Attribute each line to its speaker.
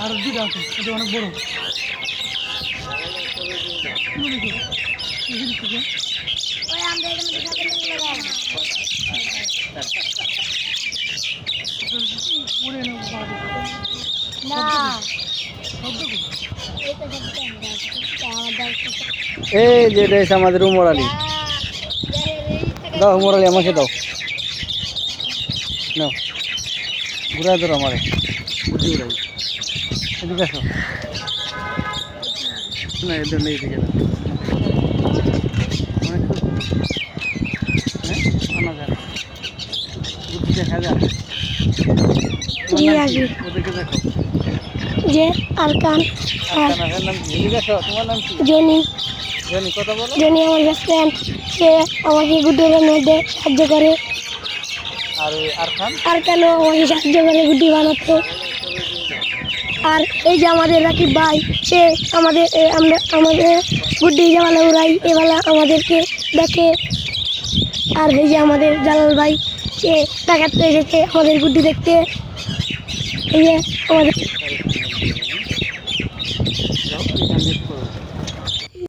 Speaker 1: আর দুটো আছে, এটা অনেক বড়।
Speaker 2: এই যে এটা আমাদের উমর আলী। দাও উমর আলী আমাকে দাও, নাও ঘুরাই ধরো আমারে, বুদ্ধি উড়াই। এদিকে আসো না, এদের নেই, এদিকে না। আনা যায়, বুদ্ধি দেখা যায়। ওদেরকে দেখো
Speaker 3: যে আরকান আর
Speaker 2: নাম কি? এদিকে আসো, তোমার নাম কি?
Speaker 3: জনি।
Speaker 2: জনি, কথা বলো।
Speaker 3: জনি আমার বেস্ট ফ্রেন্ড, সে আমাকে গুড্ডির মধ্যে সাহায্য করে।
Speaker 2: আর আরকান?
Speaker 3: আরকানও আমাকে সাহায্য করে গুড্ডি বানাতে। আর এই যে আমাদের রাকিব ভাই, সে আমাদের আমাদের গুড্ডি যেবেলা উড়াই এবেলা আমাদেরকে দেখে। আর এই যে আমাদের জালাল ভাই, সে দেখাতে এসেছে আমাদের গুড্ডি দেখতে। এই যে আমাদের